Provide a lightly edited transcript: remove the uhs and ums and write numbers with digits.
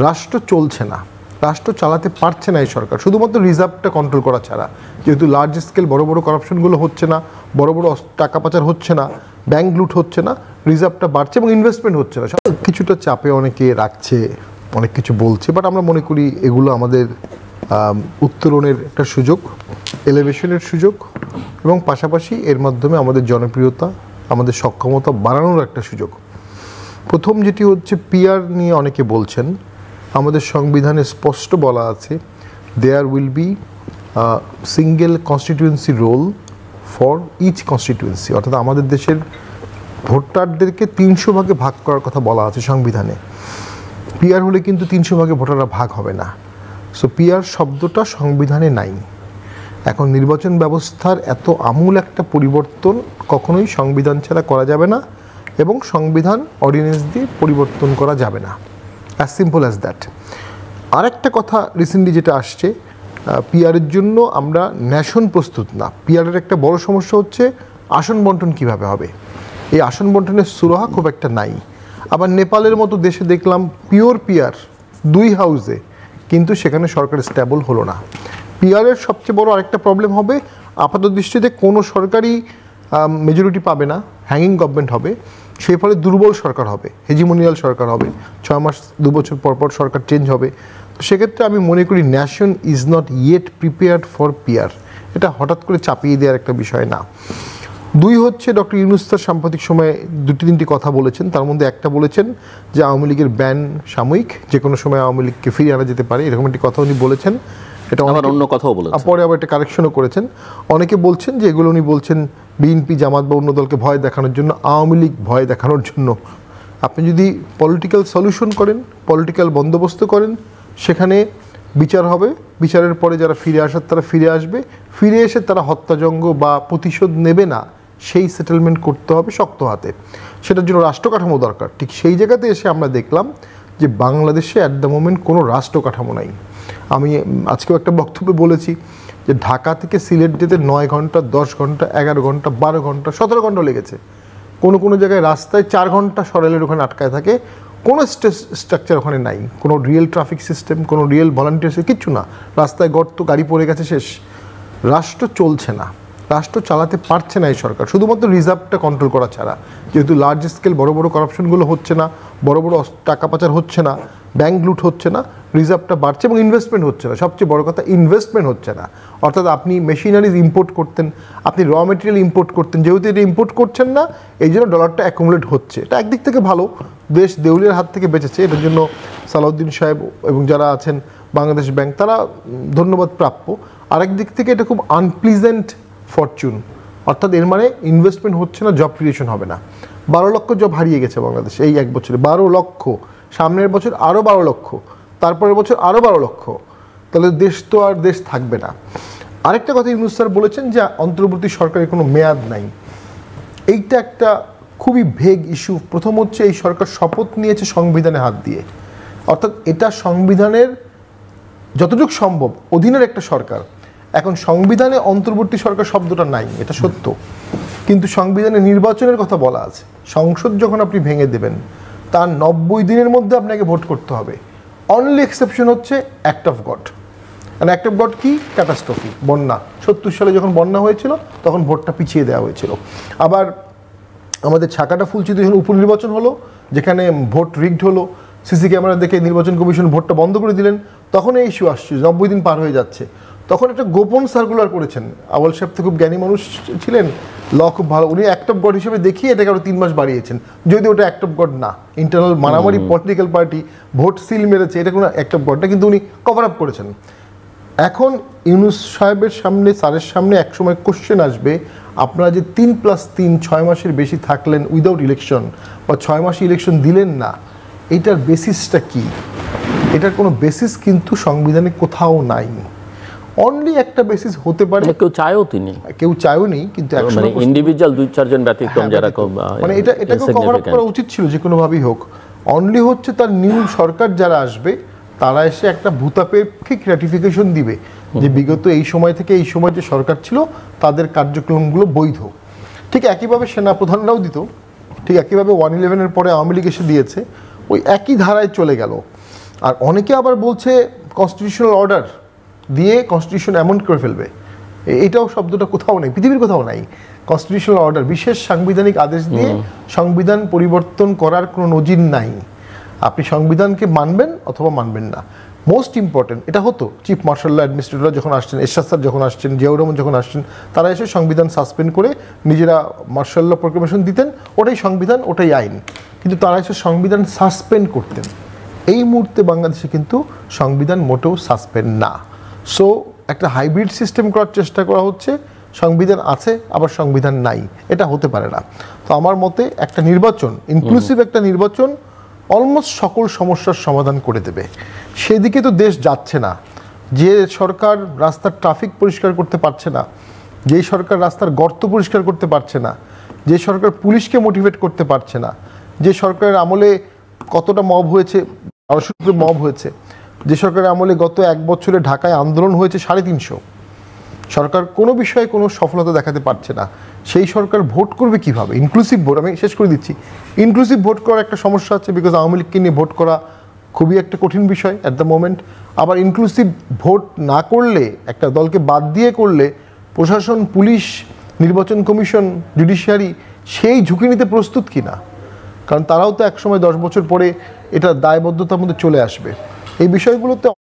রাষ্ট্র চলছে না, রাষ্ট্র চালাতে পারছে না এই সরকার, শুধুমাত্র রিজার্ভটা কন্ট্রোল করা ছাড়া। যেহেতু লার্জ স্কেল বড় বড় করাপশনগুলো হচ্ছে না, বড় বড় টাকা পাচার হচ্ছে না, ব্যাংক লুট হচ্ছে না, রিজার্ভটা বাড়ছে এবং ইনভেস্টমেন্ট হচ্ছে না। কিছুটা চাপে অনেকে রাখছে, অনেক কিছু বলছে, বাট আমরা মনে করি এগুলো আমাদের উত্তরণের একটা সুযোগ, এলিভেশনের সুযোগ, এবং পাশাপাশি এর মাধ্যমে আমাদের জনপ্রিয়তা, আমাদের সক্ষমতা বাড়ানোর একটা সুযোগ। প্রথম যেটি হচ্ছে পিআর নিয়ে অনেকে বলছেন, আমাদের সংবিধানে স্পষ্ট বলা আছে there will be single constituency roll for each constituency, অর্থাৎ আমাদের দেশের ভোটারদেরকে 300 ভাগে ভাগ করার কথা বলা আছে সংবিধানে। পিআর হলে কিন্তু 300 ভাগে ভোটাররা ভাগ হবে না। সো পিআর শব্দটা সংবিধানে নাই। এখন নির্বাচন ব্যবস্থার এত আমূল একটা পরিবর্তন কখনোই সংবিধান ছাড়া করা যাবে না, এবং সংবিধান অর্ডিন্যান্স দিয়ে পরিবর্তন করা যাবে না, অ্যাজ সিম্পল অ্যাজ দ্যাট। আরেকটা কথা রিসেন্টলি যেটা আসছে, পিআরের জন্য আমরা ন্যাশন প্রস্তুত না। পিআরের একটা বড় সমস্যা হচ্ছে আসন বন্টন কিভাবে হবে, এই আসন বন্টনের সুরাহা খুব একটা নাই। আবার নেপালের মতো দেশে দেখলাম পিওর পিআর 2 হাউসে, কিন্তু সেখানে সরকার স্ট্যাবল হলো না। পিআরের সবচেয়ে বড় আরেকটা প্রবলেম হবে, আপাত দৃষ্টিতে কোনো সরকারই মেজরিটি পাবে না, হ্যাঙ্গিং গভর্নমেন্ট হবে, সেই ফলে দুর্বল সরকার হবে, হেজিমোনিয়াল সরকার হবে, 6 মাস 2 বছর পর পর সরকার চেঞ্জ হবে। তো সেক্ষেত্রে আমি মনে করি nation is not yet prepared for PR, এটা হঠাৎ করে চাপিয়ে দেওয়ার একটা বিষয় না। 2 হচ্ছে ডক্টর ইউনূস স্যার সাম্প্রতিক সময়ে 2-3টি কথা বলেছেন, তার মধ্যে একটা বলেছেন যে আওয়ামী লীগের ব্যান সাময়িক, যে কোনো সময় আওয়ামী লীগকে ফিরিয়ে আনা যেতে পারে, এরকম একটি কথা উনি বলেছেন। এটা অন্য কথাও বলেছেন, পরে আবার একটা কারেকশনও করেছেন। অনেকে বলছেন যে এগুলো উনি বলছেন বিএনপি, জামাত বা অন্য দলকে ভয় দেখানোর জন্য, আওয়ামী লীগ ভয় দেখানোর জন্য। আপনি যদি পলিটিক্যাল সলিউশন করেন, পলিটিক্যাল বন্দোবস্ত করেন, সেখানে বিচার হবে, বিচারের পরে যারা ফিরে আসার তারা ফিরে আসবে, ফিরে এসে তারা হত্যাযজ্ঞ বা প্রতিশোধ নেবে না, সেই সেটেলমেন্ট করতে হবে শক্ত হাতে। সেটার জন্য রাষ্ট্র কাঠামো দরকার। ঠিক সেই জায়গাতে এসে আমরা দেখলাম যে বাংলাদেশে অ্যাট দ্য মোমেন্ট কোনো রাষ্ট্র কাঠামো নাই। আমি আজকেও একটা বক্তব্যে বলেছি যে ঢাকা থেকে সিলেট যেতে 9 ঘন্টা, 10 ঘন্টা, 11 ঘন্টা, 12 ঘন্টা, 17 ঘন্টা লেগেছে। কোনো জায়গায় রাস্তায় 4 ঘন্টা সরেলের ওখানে আটকায় থাকে, কোনো স্ট্রাকচার ওখানে নাই, কোনো রিয়েল ট্রাফিক সিস্টেম, কোনো রিয়েল ভলান্টিয়ার্স, কিচ্ছু না। রাস্তায় গর্ত, গাড়ি পড়ে গেছে, শেষ। রাষ্ট্র চলছে না, রাষ্ট্র চালাতে পারছে না এই সরকার, শুধুমাত্র রিজার্ভটা কন্ট্রোল করা ছাড়া। যেহেতু লার্জ স্কেল বড় বড় করাপশনগুলো হচ্ছে না, বড় বড় টাকা পাচার হচ্ছে না, ব্যাংক লুট হচ্ছে না, রিজার্ভটা বাড়ছে এবং ইনভেস্টমেন্ট হচ্ছে না। সবচেয়ে বড় কথা, ইনভেস্টমেন্ট হচ্ছে না। অর্থাৎ আপনি মেশিনারিজ ইম্পোর্ট করতেন, আপনি র মেটেরিয়াল ইম্পোর্ট করতেন, যেহেতু এটা ইম্পোর্ট করছেন না, এই জন্য ডলারটা অ্যাকুমুলেট হচ্ছে। এটা একদিক থেকে ভালো, দেশ দেউলিয়ার হাত থেকে বেঁচেছে। এটার জন্য সালাউদ্দিন সাহেব এবং যারা আছেন বাংলাদেশ ব্যাংক, তারা ধন্যবাদ প্রাপ্য। আরেক দিক থেকে এটা খুব আনপ্লিজেন্ট ফরচুন, অর্থাৎ এর মানে ইনভেস্টমেন্ট হচ্ছে না, জব ক্রিয়েশন হবে না। 12 লক্ষ জব হারিয়ে গেছে বাংলাদেশ এই 1 বছরে, 12 লক্ষ। সামনের বছর আরও 12 লক্ষ, তারপরের বছর আরও 12 লক্ষ। তাহলে দেশ তো আর দেশ থাকবে না। আরেকটা কথা ইউনূস স্যার বলেছেন যে অন্তর্বর্তী সরকারের কোনো মেয়াদ নাই। এইটা একটা খুবই ভেগ ইস্যু। প্রথম হচ্ছে এই সরকার শপথ নিয়েছে সংবিধানে হাত দিয়ে, অর্থাৎ এটা সংবিধানের যতটুকু সম্ভব অধীনের একটা সরকার। এখন সংবিধানে অন্তর্বর্তী সরকার শব্দটা নাই, এটা সত্য, কিন্তু সংবিধানে নির্বাচনের কথা বলা আছে। সংসদ যখন আপনি ভেঙে দেবেন, তার 90 দিনের মধ্যে আপনাকে ভোট করতে হবে। অনলি এক্সেপশন হচ্ছে অ্যাক্ট অফ গড। মানে অ্যাক্ট অফ গড কি? ক্যাটাস্ট্রফি, বন্যা। 70 সালে যখন বন্যা হয়েছিল তখন ভোটটা পিছিয়ে দেওয়া হয়েছিল। আবার আমাদের ছাকাটা ফুলচিতে যখন উপনির্বাচন হলো, যেখানে ভোট রিগড হলো, সিসি ক্যামেরা দেখে নির্বাচন কমিশন ভোটটা বন্ধ করে দিলেন, তখন এই ইস্যু আসছে। 90 দিন পার হয়ে যাচ্ছে, তখন একটা গোপন সার্কুলার করেছেন। আওয়াল সাহেব তো খুব জ্ঞানী মানুষ ছিলেন, ল খুব ভালো, উনি অ্যাক্ট অফ গড হিসেবে দেখিয়ে এটাকে আরও 3 মাস বাড়িয়েছেন। যদি ওটা অ্যাক্ট অফ গড না, ইন্টারনাল মারামারি, পলিটিক্যাল পার্টি ভোট সিল মেরেছে, এটা কোনো অ্যাক্ট অফ গড না, কিন্তু উনি কভার আপ করেছেন। এখন ইউনূস সাহেবের সামনে, স্যারের সামনে একসময় কোশ্চেন আসবে, আপনারা যে 3+3 6 মাসের বেশি থাকলেন উইদাউট ইলেকশন, বা 6 মাসে ইলেকশন দিলেন না, এটার বেসিসটা কি? এটার কোনো বেসিস কিন্তু সংবিধানে কোথাও নাই। অনলি একটা বেসিস হতে পারে, কেউ চায়ও নেই, কিন্তু ইন্ডিভিজুয়াল 2-4 জন ব্যতিক্রম যারা, মানে এটাকে কভার আপ করা উচিত ছিল যে কোনোভাবেই হোক। অনলি হচ্ছে তার নিউ সরকার যারা আসবে, তারা এসে একটা ভূতাপেক্ষিক র্যাটিফিকেশন দিবে যে বিগত এই সময় থেকে এই সময় যে সরকার ছিল তাদের কার্যক্রমগুলো বৈধ। ঠিক একইভাবে সেনাপ্রধানরাও দিত, ঠিক একইভাবে 1/11-এর পরে আওয়ামী লীগ এসে দিয়েছে, ওই একই ধারায় চলে গেল। আর অনেকে আবার বলছে কনস্টিটিউশনাল অর্ডার দিয়ে কনস্টিটিউশন অ্যামেন্ড করে ফেলবে। এটাও শব্দটা কোথাও নেই, পৃথিবীর কোথাও নাই। কনস্টিটিউশনাল অর্ডার, বিশেষ সাংবিধানিক আদেশ দিয়ে সংবিধান পরিবর্তন করার কোনো নজির নাই। আপনি সংবিধানকে মানবেন অথবা মানবেন না। মোস্ট ইম্পর্টেন্ট এটা হতো চিফ মার্শাল অ্যাডমিনিস্ট্রেটর যখন আসছেন, এরশাদ স্যার যখন আসছেন, জিয়াউর রহমান যখন আসছেন, তারা এসে সংবিধান সাসপেন্ড করে নিজেরা মার্শাল ল প্রোক্লেমেশন দিতেন, ওটাই সংবিধান, ওটাই আইন। কিন্তু তারা এসে সংবিধান সাসপেন্ড করতেন। এই মুহূর্তে বাংলাদেশে কিন্তু সংবিধান মোটেও সাসপেন্ড না। সো একটা হাইব্রিড সিস্টেম করার চেষ্টা করা হচ্ছে, সংবিধান আছে আবার সংবিধান নাই, এটা হতে পারে না। তো আমার মতে একটা নির্বাচন, ইনক্লুসিভ একটা নির্বাচন অলমোস্ট সকল সমস্যার সমাধান করে দেবে। সেদিকে তো দেশ যাচ্ছে না। যে সরকার রাস্তার ট্রাফিক পরিষ্কার করতে পারছে না, যেই সরকার রাস্তার গর্ত পরিষ্কার করতে পারছে না, যে সরকার পুলিশকে মোটিভেট করতে পারছে না, যে সরকারের আমলে কতটা মব হয়েছে, 1200 মব হয়েছে, যে সরকারের আমলে গত 1 বছরে ঢাকায় আন্দোলন হয়েছে 350, সরকার কোনো বিষয়ে কোনো সফলতা দেখাতে পারছে না। সেই সরকার ভোট করবে কিভাবে? ইনক্লুসিভ ভোট, আমি শেষ করে দিচ্ছি। ইনক্লুসিভ ভোট করার একটা সমস্যা আছে, বিকজ আওয়ামী লীগকে নিয়ে ভোট করা খুবই একটা কঠিন বিষয় অ্যাট দ্য মোমেন্ট। আবার ইনক্লুসিভ ভোট না করলে, একটা দলকে বাদ দিয়ে করলে, প্রশাসন, পুলিশ, নির্বাচন কমিশন, জুডিশিয়ারি সেই ঝুঁকি নিতে প্রস্তুত কিনা? কারণ তারাও তো একসময় 10 বছর পরে এটা দায়বদ্ধতার মধ্যে চলে আসবে। এই বিষয়গুলোতে